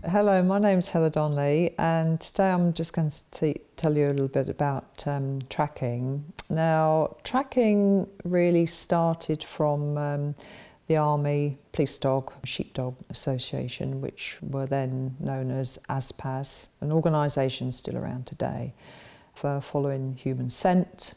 Hello, my name's Donnelly, and today I'm just going to tell you a little bit about tracking. Now, tracking really started from the Army Police Dog Sheepdog Association, which were then known as ASPAS, an organisation still around today, for following human scent.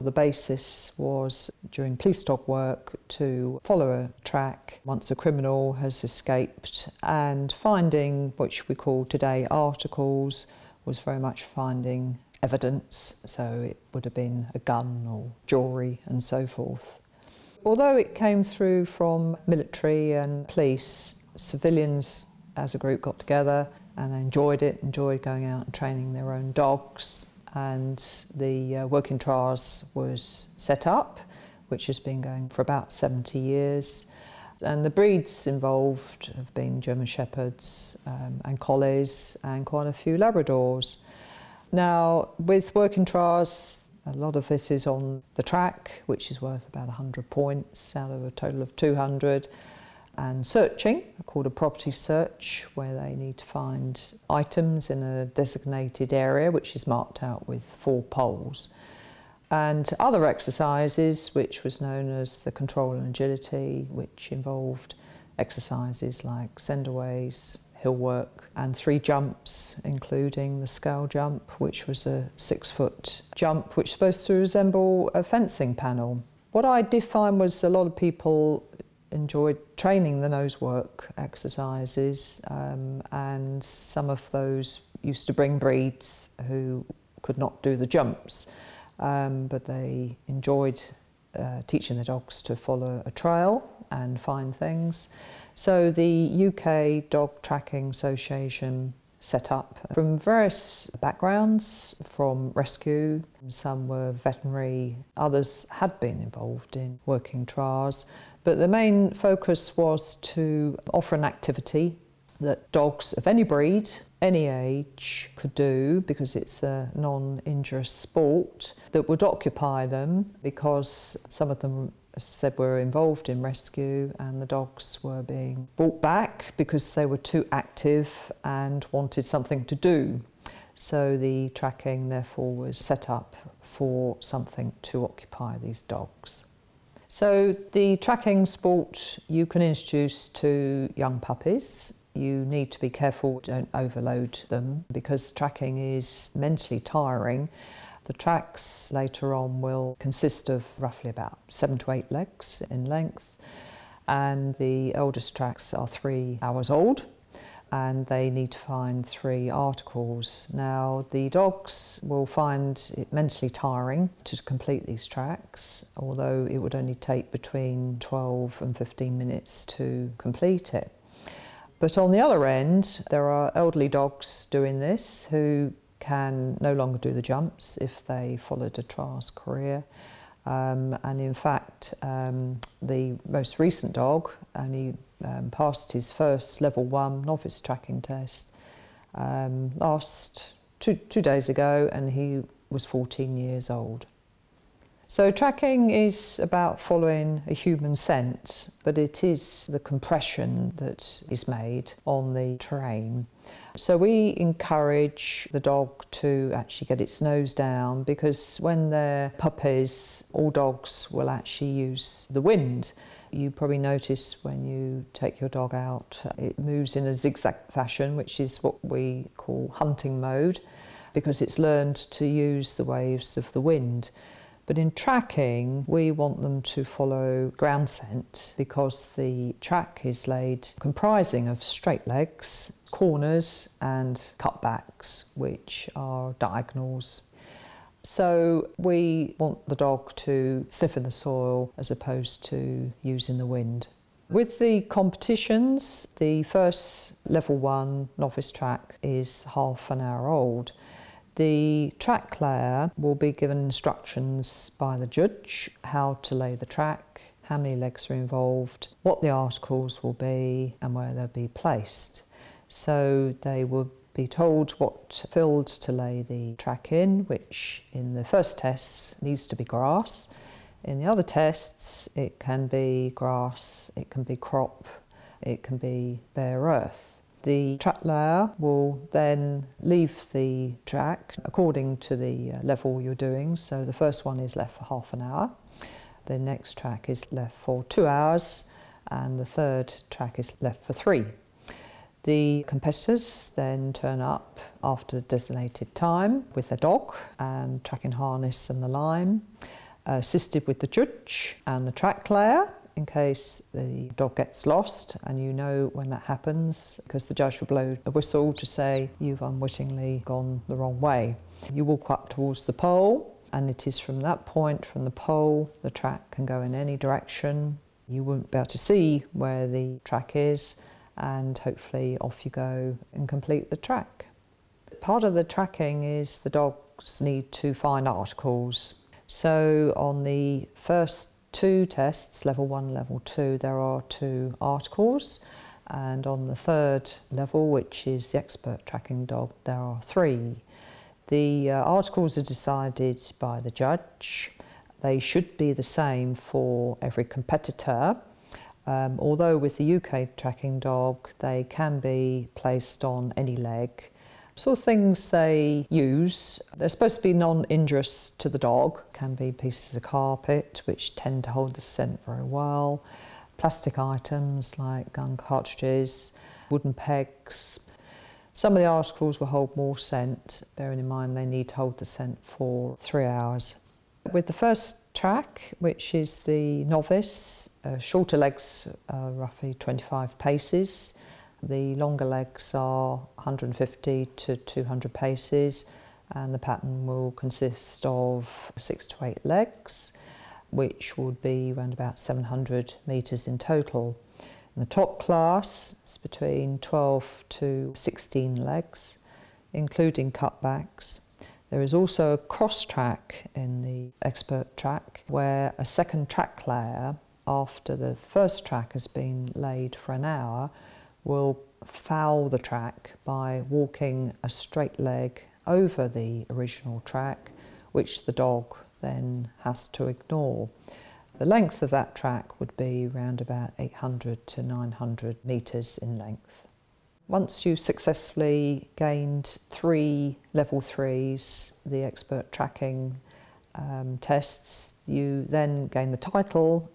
The basis was during police dog work to follow a track once a criminal has escaped, and finding, which we call today articles, was very much finding evidence, so it would have been a gun or jewellery and so forth. Although it came through from military and police, civilians as a group got together and they enjoyed going out and training their own dogs. And the working trials was set up, which has been going for about 70 years. And the breeds involved have been German Shepherds and Collies and quite a few Labradors. Now, with working trials, a lot of this is on the track, which is worth about 100 points out of a total of 200. And searching, called a property search, where they need to find items in a designated area, which is marked out with 4 poles. And other exercises, which was known as the control and agility, which involved exercises like sendaways, hill work, and 3 jumps, including the scale jump, which was a 6-foot jump, which is supposed to resemble a fencing panel. What I did find was a lot of people enjoyed training the nose work exercises, and some of those used to bring breeds who could not do the jumps, but they enjoyed teaching the dogs to follow a trail and find things. So the UK Dog Tracking Association set up from various backgrounds, from rescue, some were veterinary, others had been involved in working trials. But the main focus was to offer an activity that dogs of any breed, any age could do, because it's a non-injurious sport, that would occupy them, because some of them, as I said, were involved in rescue, and the dogs were being brought back because they were too active and wanted something to do. So the tracking therefore was set up for something to occupy these dogs. So the tracking sport you can introduce to young puppies. You need to be careful, don't overload them, because tracking is mentally tiring. The tracks later on will consist of roughly about 7 to 8 legs in length, and the eldest tracks are 3 hours old, and they need to find 3 articles. Now, the dogs will find it mentally tiring to complete these tracks, although it would only take between 12 and 15 minutes to complete it. But on the other end, there are elderly dogs doing this who can no longer do the jumps if they followed a trials career. And in fact, the most recent dog only passed his first level 1 novice tracking test last two days ago, and he was 14 years old. So tracking is about following a human scent, but it is the compression that is made on the terrain. So we encourage the dog to actually get its nose down, because when they're puppies, all dogs will actually use the wind. You probably notice when you take your dog out, it moves in a zigzag fashion, which is what we call hunting mode, because it's learned to use the waves of the wind. But in tracking, we want them to follow ground scent, because the track is laid comprising of straight legs, corners and cutbacks, which are diagonals. So we want the dog to sniff in the soil as opposed to using the wind. With the competitions, the first level 1 novice track is half an hour old. The track layer will be given instructions by the judge how to lay the track, how many legs are involved, what the articles will be and where they'll be placed. So they will be told what field to lay the track in, which in the first test needs to be grass. In the other tests it can be grass, it can be crop, it can be bare earth. The track layer will then leave the track according to the level you're doing. So the first one is left for half an hour, the next track is left for 2 hours, and the third track is left for 3. The competitors then turn up after designated time with their dog and tracking harness and the line, assisted with the judge and the track layer in case the dog gets lost, and you know when that happens because the judge will blow a whistle to say you've unwittingly gone the wrong way. You walk up towards the pole, and it is from that point, from the pole, the track can go in any direction. You won't be able to see where the track is, and hopefully off you go and complete the track. Part of the tracking is the dogs need to find articles. So on the first 2 tests, level 1, level 2, there are 2 articles, and on the third level, which is the expert tracking dog, there are 3. The articles are decided by the judge. They should be the same for every competitor, although with the UK tracking dog they can be placed on any leg. Sort of things they use, they're supposed to be non-injurious to the dog. Can be pieces of carpet which tend to hold the scent very well, plastic items like gun cartridges, wooden pegs. Some of the articles will hold more scent, bearing in mind they need to hold the scent for 3 hours. With the first track, which is the novice, shorter legs are roughly 25 paces. The longer legs are 150 to 200 paces, and the pattern will consist of 6 to 8 legs, which would be around about 700 metres in total. In the top class, it's between 12 to 16 legs, including cutbacks. There is also a cross track in the expert track, where a second track layer, after the first track has been laid for an hour, will foul the track by walking a straight leg over the original track, which the dog then has to ignore. The length of that track would be around about 800 to 900 metres in length. Once you've successfully gained 3 level 3s, the expert tracking tests, you then gain the title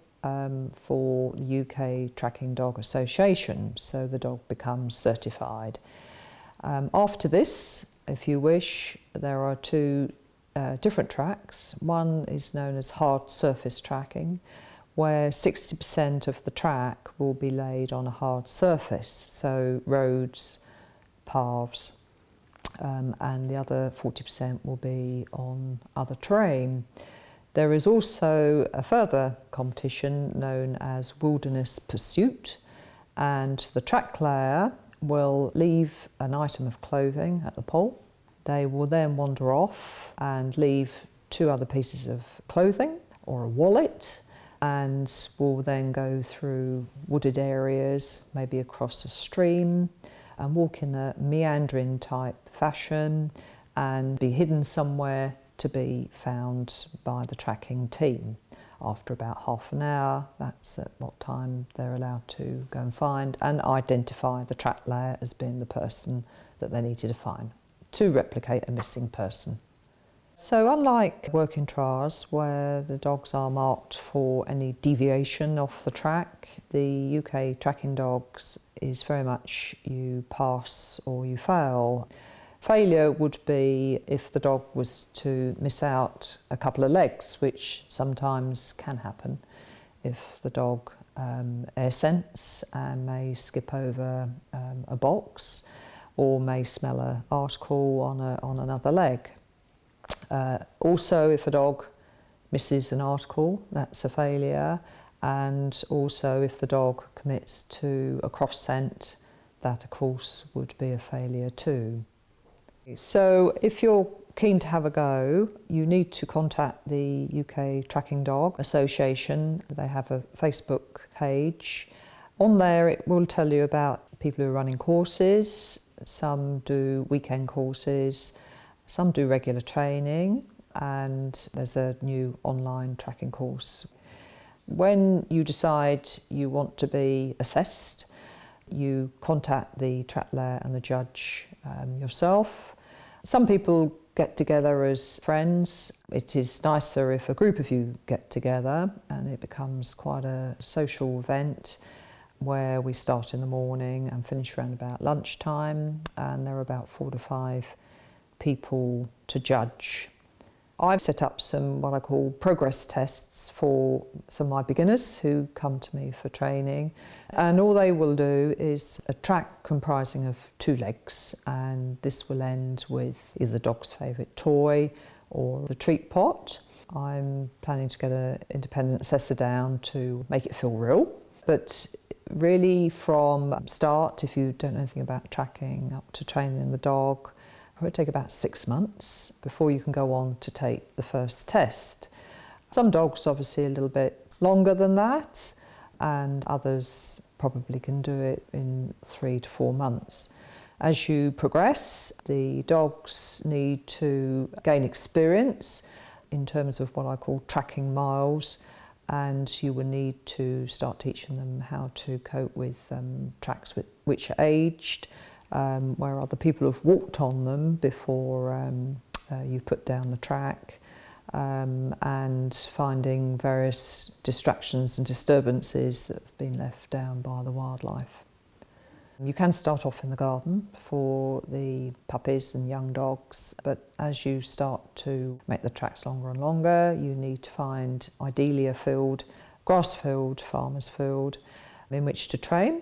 for the UK Tracking Dog Association, so the dog becomes certified. After this, if you wish, there are 2 different tracks. One is known as hard surface tracking, where 60% of the track will be laid on a hard surface, so roads, paths, and the other 40% will be on other terrain. There is also a further competition known as wilderness pursuit, and the track layer will leave an item of clothing at the pole. They will then wander off and leave 2 other pieces of clothing or a wallet, and will then go through wooded areas, maybe across a stream, and walk in a meandering type fashion and be hidden somewhere to be found by the tracking team. After about half an hour, that's at what time they're allowed to go and find and identify the track layer as being the person that they needed to find, to replicate a missing person. So unlike working trials where the dogs are marked for any deviation off the track, the UK tracking dogs is very much you pass or you fail. Failure would be if the dog was to miss out a couple of legs, which sometimes can happen if the dog air scents and may skip over a box or may smell an article on another leg. Also, if a dog misses an article, that's a failure, and also if the dog commits to a cross scent, that of course would be a failure too. So if you're keen to have a go, you need to contact the UK Tracking Dog Association. They have a Facebook page. On there it will tell you about people who are running courses. Some do weekend courses, some do regular training, and there's a new online tracking course. When you decide you want to be assessed, You contact the track layer and the judge yourself. Some people get together as friends. It is nicer if a group of you get together, and it becomes quite a social event where we start in the morning and finish around about lunchtime, and there are about 4 to 5 people to judge. I've set up some what I call progress tests for some of my beginners who come to me for training, and all they will do is a track comprising of 2 legs, and this will end with either the dog's favourite toy or the treat pot. I'm planning to get an independent assessor down to make it feel real, but really from start, if you don't know anything about tracking, up to training the dog, it would take about 6 months before you can go on to take the first test. Some dogs obviously a little bit longer than that, and others probably can do it in 3 to 4 months. As you progress, the dogs need to gain experience in terms of what I call tracking miles, and you will need to start teaching them how to cope with tracks which are aged, where other people have walked on them before you put down the track, and finding various distractions and disturbances that have been left down by the wildlife. You can start off in the garden for the puppies and young dogs, but as you start to make the tracks longer and longer, you need to find ideally a field, grass field, farmer's field, in which to train.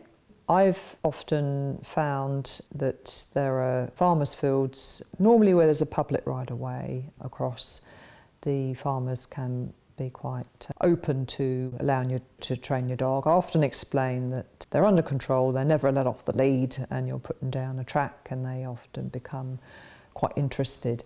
I've often found that there are farmers' fields, normally where there's a public right-of-way across. The farmers can be quite open to allowing you to train your dog. I often explain that they're under control, they're never let off the lead, and you're putting down a track and they often become quite interested.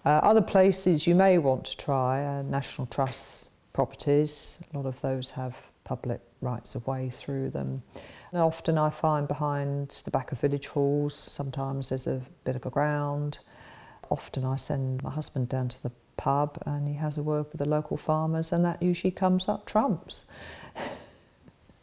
Other places you may want to try National Trust properties. A lot of those have public rights of way through them. And often I find behind the back of village halls, sometimes there's a bit of a ground. Often I send my husband down to the pub and he has a word with the local farmers, and that usually comes up trumps.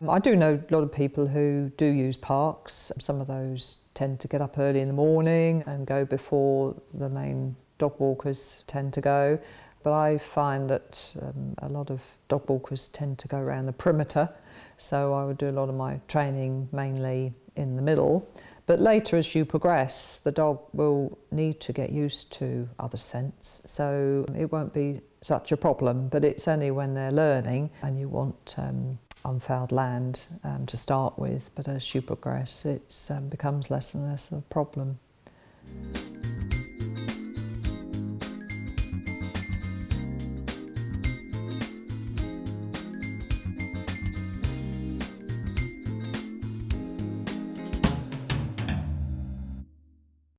I do know a lot of people who do use parks. Some of those tend to get up early in the morning and go before the main dog walkers tend to go. But I find that a lot of dog walkers tend to go around the perimeter, so I would do a lot of my training mainly in the middle. But later, as you progress, the dog will need to get used to other scents, so it won't be such a problem. But it's only when they're learning and you want unfouled land to start with, but as you progress, it becomes less and less of a problem.